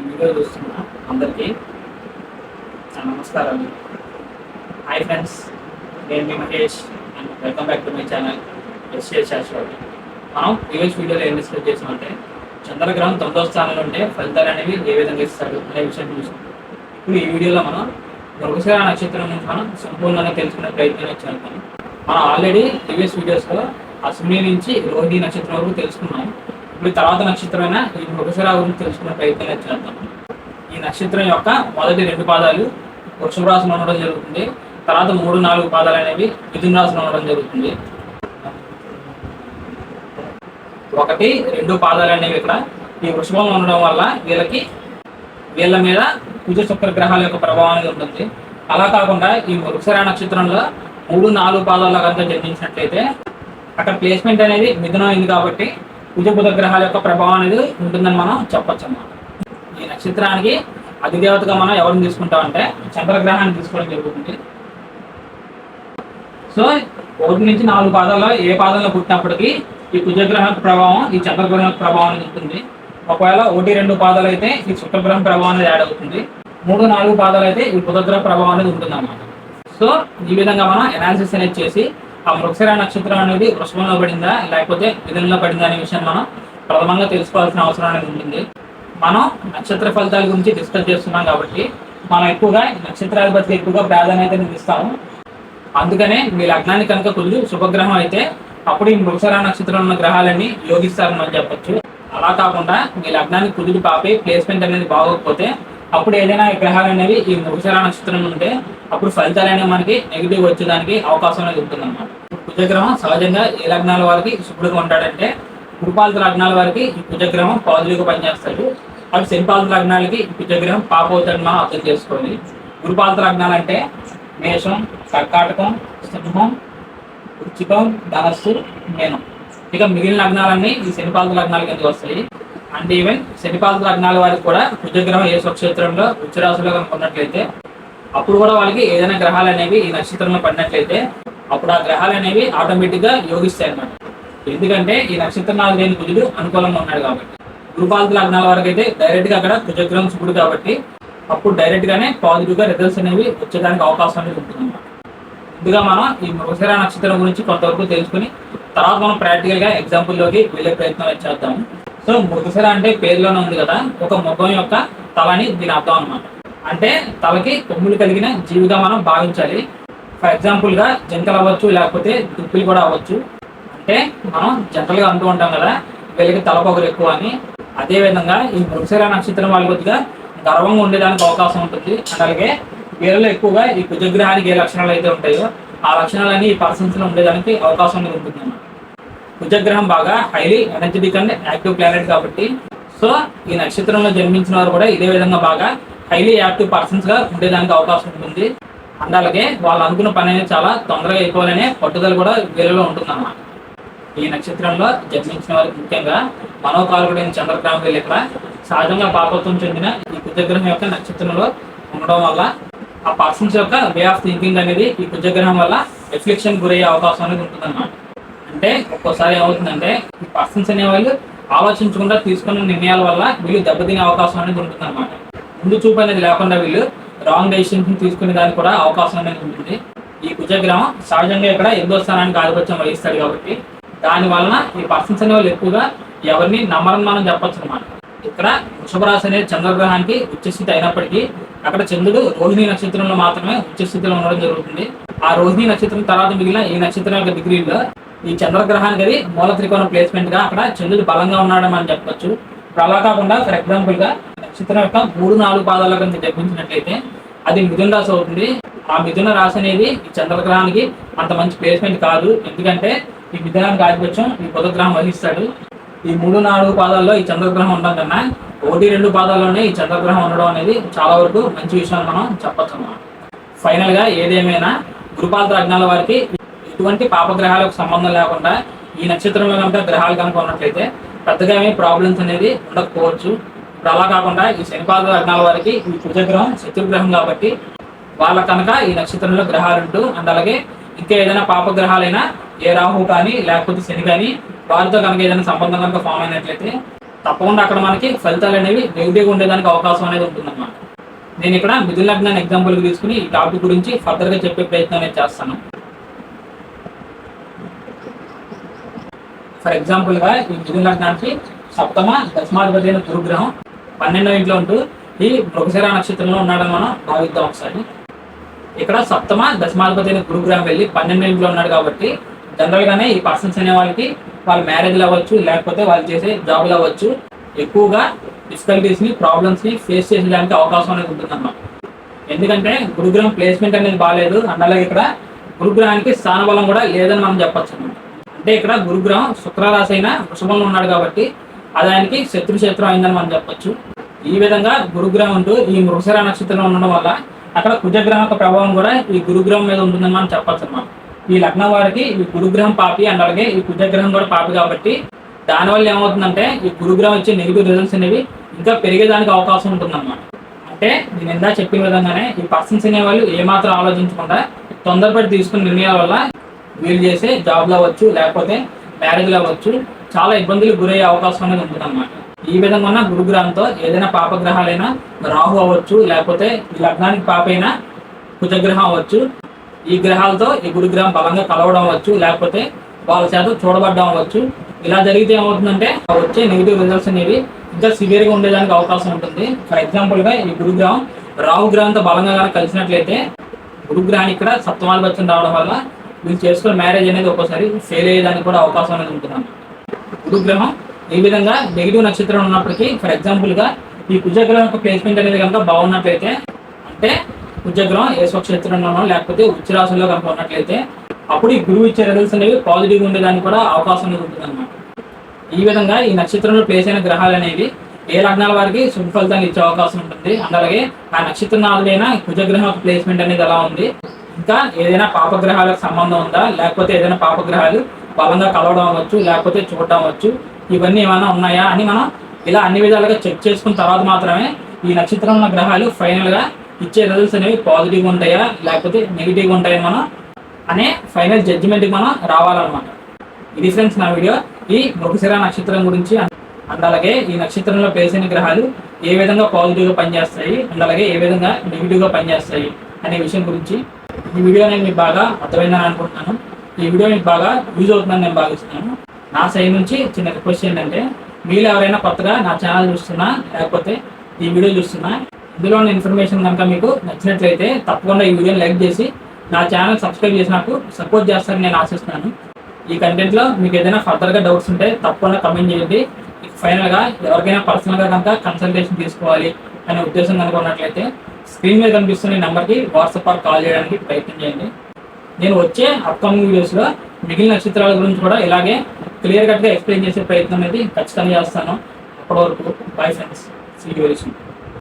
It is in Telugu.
వీడియో చూస్తున్న అందరికీ నమస్కారాలు. హాయ్ ఫ్రెండ్స్, నేను మీ Mahesh and welcome back to my channel SA Shashwati. మనం ప్రీవియస్ వీడియోలో ఏం డిస్కస్ చేసామంటే చంద్రగ్రహం 9వ స్థానంలో ఉంటే ఫలితాలు అనేవి ఏ విధంగా ఇస్తాడు అనే విషయం చూసాం. ఇప్పుడు ఈ వీడియోలో మనం మృగశిర నక్షత్రం నుంచి మనం సంపూర్ణంగా తెలుసుకునే ప్రయత్నం చేస్తాం. మనం ఆల్రెడీ ప్రీవియస్ వీడియోస్లో అశ్విని నుంచి రోహిణి నక్షత్రం వరకు తెలుసుకున్నాం. ఇప్పుడు తర్వాత నక్షత్రమైన ఈ మృగశిర గురించి తెలుసుకునే ప్రయత్నం చేద్దాం. ఈ నక్షత్రం యొక్క మొదటి 2 పాదాలు వృషభ రాశిలో ఉండడం జరుగుతుంది. తర్వాత 3, 4 పాదాలు అనేవి మిథున రాశిలో ఉండడం జరుగుతుంది. 1, 2 పాదాలు అనేవి ఇక్కడ ఈ వృషభంలో ఉండడం వల్ల వీళ్ళ మీద కుజ శుక్ర గ్రహాల యొక్క ప్రభావం అనేది ఉంటుంది. అలా కాకుండా ఈ మృగశిర నక్షత్రంలో 3, 4 పాదాల్లో కనుక జన్మించినట్లయితే అక్కడ ప్లేస్మెంట్ అనేది మిథునం అయింది కాబట్టి కుజ బుధ గ్రహాల యొక్క ప్రభావం అనేది ఉంటుందని మనం చెప్పొచ్చు అన్నమాట. ఈ నక్షత్రానికి అధిదేవతగా మనం ఎవరిని తీసుకుంటామంటే చంద్రగ్రహాన్ని తీసుకోవడం జరుగుతుంది. సో 1 నుంచి 4 పాదాల్లో ఏ పాదంలో పుట్టినప్పటికీ ఈ కుజగ్రహ ప్రభావం ఈ చంద్రగ్రహం ప్రభావం అనేది ఉంటుంది. ఒకవేళ 1, 2 పాదాలు అయితే ఈ శుక్రగ్రహం ప్రభావం అనేది యాడ్ అవుతుంది. 3, 4 పాదాలు అయితే ఈ బుధగ్రహ ప్రభావం అనేది ఉంటుంది అన్నమాట. సో ఈ విధంగా మనం అనాలిసిస్ అనేది చేసి ఆ మృగశిర నక్షత్రం అనేది వృషభంలో పడిందా లేకపోతే మిథునంలో పడిందా అనే విషయం మనం ప్రథమంగా తెలుసుకోవాల్సిన అవసరం అనేది ఉంటుంది. మనం నక్షత్ర ఫలితాల గురించి డిస్కస్ చేస్తున్నాం కాబట్టి మనం ఎక్కువగా నక్షత్రాధిపతికి ఎక్కువగా ప్రాధాన్యత ఇస్తాము. అందుకనే మీ లగ్నాన్ని కనుక కుజుడు శుభగ్రహం అయితే అప్పుడు ఈ మృగశిర నక్షత్రంలో ఉన్న గ్రహాలన్నీ యోగిస్తారని మనం చెప్పొచ్చు. అలా కాకుండా మీ లగ్నానికి కుజుడు పాపి ప్లేస్మెంట్ అనేది బాగోకపోతే అప్పుడు ఏదైనా గ్రహాలు అనేవి ఈ మృగశిర నక్షత్రం ఉంటే అప్పుడు ఫలితాలు అనేవి మనకి నెగిటివ్ వచ్చేదానికి అవకాశం అనేది ఉంటుందన్నమాట. కుజగ్రహం సహజంగా ఏ లగ్నాల వారికి శుభ్రుడుగా ఉంటాడంటే గురుపాలిత లగ్నాల వారికి ఈ కుజగ్రహం పాజిటివ్గా పనిచేస్తాడు. అటు శనిపాలిత లగ్నాలకి ఈ కుజగ్రహం పాప అవుతాడని మనం అర్థం చేసుకోవాలి. గురుపాలిత లగ్నాలు అంటే మేషం, కర్కాటకం, సింహం, వృశ్చికం, ధనస్సు, మీనం. ఇక మిగిలిన లగ్నాలన్నీ ఈ శనిపాలిత లగ్నాల కిందకి వస్తాయి. అండ్ ఈవెన్ శనిపాలిత లగ్నాల వారికి కూడా కుజగ్రహం ఏ స్వక్షేత్రంలో వృశ్చిరాశిలో కనుక ఉన్నట్లయితే అప్పుడు కూడా వాళ్ళకి ఏదైనా గ్రహాలు అనేవి ఈ నక్షత్రంలో పడినట్లయితే అప్పుడు ఆ గ్రహాలు అనేవి ఆటోమేటిక్గా యోగిస్తాయి అన్నమాట. ఎందుకంటే ఈ నక్షత్రం లేని కుజుడు అనుకూలంగా ఉన్నాడు కాబట్టి. గురుపాలిత లగ్నాల వరకు అయితే డైరెక్ట్గా అక్కడ కుజగ్రహం శుభుడు కాబట్టి అప్పుడు డైరెక్ట్గానే పాజిటివ్గా రిజల్ట్స్ అనేవి వచ్చేదానికి అవకాశం అనేది ఉంటుందన్నమాట. ముందుగా మనం ఈ మృగశిర నక్షత్రం గురించి కొంతవరకు తెలుసుకుని తర్వాత మనం ప్రాక్టికల్గా ఎగ్జాంపుల్లోకి వెళ్ళే ప్రయత్నం చేద్దాము. సో మృగశిర అంటే పేరులోనే ఉంది కదా, ఒక మృగం యొక్క తలని దీని అర్థం అనమాట. అంటే తలకి కొమ్ములు కలిగిన జీవిగా మనం భావించాలి. ఫర్ ఎగ్జాంపుల్గా జంటలు అవ్వచ్చు, లేకపోతే దుప్పులు కూడా అవ్వచ్చు. అంటే మనం జంటలుగా అంటూ ఉంటాం కదా వీళ్ళకి తలపొగరు ఎక్కువ అని. అదేవిధంగా ఈ మృగశిర నక్షత్రం వాళ్ళ కొద్దిగా గర్వంగా ఉండేదానికి అవకాశం ఉంటుంది. అండ్ అలాగే వీళ్ళలో ఎక్కువగా ఈ కుజగ్రహానికి ఏ లక్షణాలు అయితే ఉంటాయో ఆ లక్షణాలన్నీ ఈ పర్సన్స్లో ఉండేదానికి అవకాశం అనేది ఉంటుంది అన్నమాట. కుజగ్రహం బాగా highly energetic and active planet కాబట్టి సో ఈ నక్షత్రంలో జన్మించిన వారు కూడా ఇదే విధంగా బాగా హైలీ యాక్టివ్ పర్సన్స్గా ఉండేదానికి అవకాశం ఉంటుంది. అండ్ అలాగే వాళ్ళు అనుకున్న పని అనేది చాలా తొందరగా అయిపోవాలనే పట్టుదల కూడా వీళ్ళలో ఉంటుందన్నమాట. ఈ నక్షత్రంలో జన్మించిన వారికి ముఖ్యంగా మనోకారకుడైన చంద్రగ్రహం వీళ్ళు ఇక్కడ సహజంగా పాపత్వం చెందిన ఈ కుజగ్రహం యొక్క నక్షత్రంలో ఉండడం వల్ల ఆ పర్సన్స్ యొక్క వే ఆఫ్ థింకింగ్ అనేది ఈ కుజగ్రహం వల్ల రిఫ్లెక్షన్ గురయ్యే అవకాశం అనేది ఉంటుందన్నమాట. అంటే ఒక్కోసారి ఏమవుతుందంటే ఈ పర్సన్స్ అనేవాళ్ళు ఆలోచించకుండా తీసుకున్న నిర్ణయాల వల్ల వీళ్ళు దెబ్బతినే అవకాశం అనేది ఉంటుందన్నమాట. ముందు చూపు అనేది లేకుండా వీళ్ళు రాంగ్ డెసిషన్స్ తీసుకునే దానికి కూడా అవకాశం అనేది ఉంటుంది. ఈ కుజగ్రహం సహజంగా ఇక్కడ 8వ స్థానానికి ఆధిపత్యం వహిస్తాడు కాబట్టి దాని వలన ఈ పర్సన్స్ అనే వాళ్ళు ఎక్కువగా ఎవరిని నమ్మరని మనం చెప్పొచ్చు అనమాట. ఇక్కడ వృషభ రాశి అనేది చంద్రగ్రహానికి ఉచ్చస్థితి అయినప్పటికీ అక్కడ చంద్రుడు రోహిణి నక్షత్రంలో మాత్రమే ఉచ్చస్థితిలో ఉండడం జరుగుతుంది. ఆ రోహిణి నక్షత్రం తర్వాత మిగిలిన ఈ నక్షత్రం యొక్క డిగ్రీలో ఈ చంద్రగ్రహానికి అది మూల త్రికోణ ప్లేస్మెంట్ గా అక్కడ చంద్రుడు బలంగా ఉన్నాడని మనం చెప్పొచ్చు. ఇప్పుడు అలా కాకుండా ఫర్ ఎగ్జాంపుల్ గా నక్షత్రం యొక్క 3, 4 పాదాల కనుక జన్మించినట్లయితే అది మిథున రాశి అవుతుంది. ఆ మిథున రాశి అనేది ఈ చంద్రగ్రహానికి అంత మంచి ప్లేస్మెంట్ కాదు. ఎందుకంటే ఈ మిథునానికి ఆధిపత్యం ఈ బుధగ్రహం వహిస్తాడు. ఈ 3, 4 పాదాల్లో ఈ చంద్రగ్రహం ఉండడం కన్నా 1, 2 పాదాల్లోనే ఈ చంద్రగ్రహం ఉండడం అనేది చాలా వరకు మంచి విషయం మనం చెప్పొచ్చు అన్నమాట. ఫైనల్ గా ఏదేమైనా గురుపాలిత లగ్నాల వారికి ఎటువంటి పాపగ్రహాలకు సంబంధం లేకుండా ఈ నక్షత్రంలో కనుక గ్రహాలు కనుక ఉన్నట్లయితే పెద్దగా ఏమీ ప్రాబ్లమ్స్ అనేది ఉండకపోవచ్చు. ఇప్పుడు అలా కాకుండా ఈ శనిపాలిత లగ్నాల వారికి ఈ కుజగ్రహం శత్రుగ్రహం కాబట్టి వాళ్ళ కనుక ఈ నక్షత్రంలో గ్రహాలు ఉంటూ అండ్ అలాగే ఇంకా ఏదైనా పాపగ్రహాలైనా ఏ రాహు కానీ లేకపోతే శని కానీ వారితో కనుక ఏదైనా సంబంధం కనుక ఫామ్ అయినట్లయితే తప్పకుండా అక్కడ మనకి ఫలితాలు అనేవి నెగిటివ్గా ఉండేదానికి అవకాశం అనేది ఉంటుందన్నమాట. నేను ఇక్కడ మిథున లగ్నాన్ని ఎగ్జాంపుల్గా తీసుకుని ఈ టాపిక్ గురించి ఫర్దర్గా చెప్పే ప్రయత్నం అనేది చేస్తాను. ఫర్ ఎగ్జాంపుల్గా ఈ మిథున లగ్నానికి సప్తమ దశమాధిపతి అయిన గురుగ్రహం 12వ ఇంట్లో ఉంటూ ఈ మృగశిర నక్షత్రంలో ఉన్నాడని మనం భావిద్దాం ఒకసారి. ఇక్కడ సప్తమ దశమాధిపతి అయిన గురుగ్రహం వెళ్ళి 12వ ఇంట్లో ఉన్నాడు కాబట్టి జనరల్గానే ఈ పర్సన్స్ అనే వాళ్ళకి వాళ్ళ మ్యారేజ్లు అవ్వచ్చు, లేకపోతే వాళ్ళు చేసే జాబ్లు అవ్వచ్చు, ఎక్కువగా డిఫికల్టీస్ని ప్రాబ్లమ్స్ని ఫేస్ చేసేదానికి అవకాశం అనేది ఉంటుందన్నమాట. ఎందుకంటే గురుగ్రహం ప్లేస్మెంట్ అనేది బాగాలేదు, అలాగే ఇక్కడ గురుగ్రహానికి స్థానబలం కూడా లేదని మనం చెప్పచ్చు అన్నమాట. అంటే ఇక్కడ గురుగ్రహం శుక్రరాశి అయిన వృషభంలో ఉన్నాడు కాబట్టి అది ఆయనకి శత్రుక్షేత్రం అయిందని మనం చెప్పొచ్చు. ఈ విధంగా గురుగ్రహం ఉంటూ ఈ మృగశిర నక్షత్రంలో ఉండడం వల్ల అక్కడ కుజగ్రహం యొక్క ప్రభావం కూడా ఈ గురుగ్రహం మీద ఉంటుందని మనం చెప్పచ్చు అన్నమాట. ఈ లగ్నం వారికి ఈ గురుగ్రహం పాపి అండ్ అలాగే ఈ కుజగ్రహం కూడా పాపి కాబట్టి దానివల్ల ఏమవుతుందంటే ఈ గురుగ్రహం ఇచ్చే నెగిటివ్ రిజల్ట్స్ అనేవి ఇంకా పెరిగేదానికి అవకాశం ఉంటుందన్నమాట. అంటే నేను ఇందా చెప్పిన విధంగానే ఈ పర్సన్స్ అనేవాళ్ళు ఏమాత్రం ఆలోచించకుండా తొందరపడి తీసుకున్న నిర్ణయాల వల్ల వీళ్ళు చేసే జాబ్లు అవ్వచ్చు, లేకపోతే మ్యారేజ్లు అవ్వచ్చు, చాలా ఇబ్బందులకు గురయ్యే అవకాశం అనేది ఉంటుందన్నమాట. ఈ విధంగా ఉన్న గురుగ్రహంతో ఏదైనా పాపగ్రహాలైనా రాహు అవ్వచ్చు, లేకపోతే ఈ లగ్నానికి పాప అయినా కుజగ్రహం అవ్వచ్చు, ఈ గ్రహాలతో ఈ గురుగ్రహం బలంగా కలవడం అవ్వచ్చు, లేకపోతే వాళ్ళ చేత చూడబడ్డం అవ్వచ్చు. ఇలా జరిగితే ఏమవుతుందంటే వచ్చే నెగిటివ్ రిజల్ట్స్ అనేవి ఇంకా సివియర్గా ఉండేదానికి అవకాశం ఉంటుంది. ఫర్ ఎగ్జాంపుల్గా ఈ గురుగ్రహం రాహుగ్రహంతో బలంగా కనుక కలిసినట్లయితే గురుగ్రహానికి ఇక్కడ సప్తమాధిపత్యం రావడం వల్ల వీళ్ళు చేసుకున్న మ్యారేజ్ అనేది ఒక్కోసారి ఫెయిల్ అయ్యేదానికి కూడా అవకాశం అనేది ఉంటుంది. గురుగ్రహం ఈ విధంగా నెగిటివ్ నక్షత్రం ఉన్నప్పటికీ ఫర్ ఎగ్జాంపుల్గా ఈ కుజగ్రహం యొక్క ప్లేస్మెంట్ అనేది కనుక బాగున్నట్లయితే, అంటే కుజగ్రహం ఏ స్వక్షేత్రంలోనో లేకపోతే ఉచ్చ రాశుల్లో కనుక ఉన్నట్లయితే అప్పుడు ఈ గురువు ఇచ్చే రిజల్ట్స్ అనేవి పాజిటివ్గా ఉండేదానికి కూడా అవకాశం అనేది ఉంటుంది అన్నమాట. ఈ విధంగా ఈ నక్షత్రంలో ప్లేస్ అయిన గ్రహాలు అనేవి ఏ లగ్నాల వారికి శుభ ఫలితాలు ఇచ్చే అవకాశం ఉంటుంది. అలాగే ఆ నక్షత్రాలైన కుజగ్రహం ప్లేస్మెంట్ అనేది ఎలా ఉంది, ఇంకా ఏదైనా పాపగ్రహాలకు సంబంధం ఉందా, లేకపోతే ఏదైనా పాపగ్రహాలు బలంగా కలవడం అవ్వచ్చు, లేకపోతే చూడడం అవ్వచ్చు, ఇవన్నీ ఏమైనా ఉన్నాయా అని మనం ఇలా అన్ని విధాలుగా చెక్ చేసుకున్న తర్వాత మాత్రమే ఈ నక్షత్రంలో గ్రహాలు ఫైనల్గా ఇచ్చే రిజల్ట్స్ అనేవి పాజిటివ్గా ఉంటాయా లేకపోతే నెగిటివ్గా ఉంటాయని మనం అనే ఫైనల్ జడ్జిమెంట్కి మనం రావాలన్నమాట. ఇది ఫ్రెండ్స్ నా వీడియో ఈ మృగశిర నక్షత్రం గురించి. అండ్ అలాగే ఈ నక్షత్రంలో ప్లేస్ అయిన గ్రహాలు ఏ విధంగా పాజిటివ్గా పనిచేస్తాయి, అండ్ అలాగే ఏ విధంగా నెగిటివ్గా పనిచేస్తాయి అనే విషయం గురించి ఈ వీడియో నేను మీకు బాగా అర్థమైందని అనుకుంటున్నాను. ఈ వీడియో మీకు బాగా యూజ్ అవుతుందని నేను భావిస్తున్నాను. నా సైడ్ నుంచి చిన్న రిక్వెస్ట్ ఏంటంటే, మీరు ఎవరైనా కొత్తగా నా ఛానల్ చూస్తున్నా లేకపోతే ఈ వీడియో చూస్తున్నా, ఇందులో ఉన్న ఇన్ఫర్మేషన్ కనుక మీకు నచ్చినట్లయితే తప్పకుండా ఈ వీడియోని లైక్ చేసి నా ఛానల్ సబ్స్క్రైబ్ చేసి నాకు సపోర్ట్ చేస్తారని నేను ఆశిస్తున్నాను. ఈ కంటెంట్లో మీకు ఏదైనా ఫర్దర్గా డౌట్స్ ఉంటే తప్పకుండా కమెంట్ చేయండి. ఫైనల్గా ఎవరికైనా పర్సనల్గా కనుక కన్సల్టేషన్ తీసుకోవాలి అనే ఉద్దేశం కనుక ఉన్నట్లయితే స్క్రీన్ మీద కనిపిస్తున్న నెంబర్కి వాట్సాప్ ఆర్ కాల్ చేయడానికి ప్రయత్నం చేయండి. నేను వచ్చే అప్కమింగ్ వీడియోస్లో మిగిలిన నక్షత్రాల గురించి కూడా ఇలాగే క్లియర్ కట్గా ఎక్స్ప్లెయిన్ చేసే ప్రయత్నం అనేది ఖచ్చితంగా చేస్తాను. అప్పటి వరకు bye friends, see you very soon.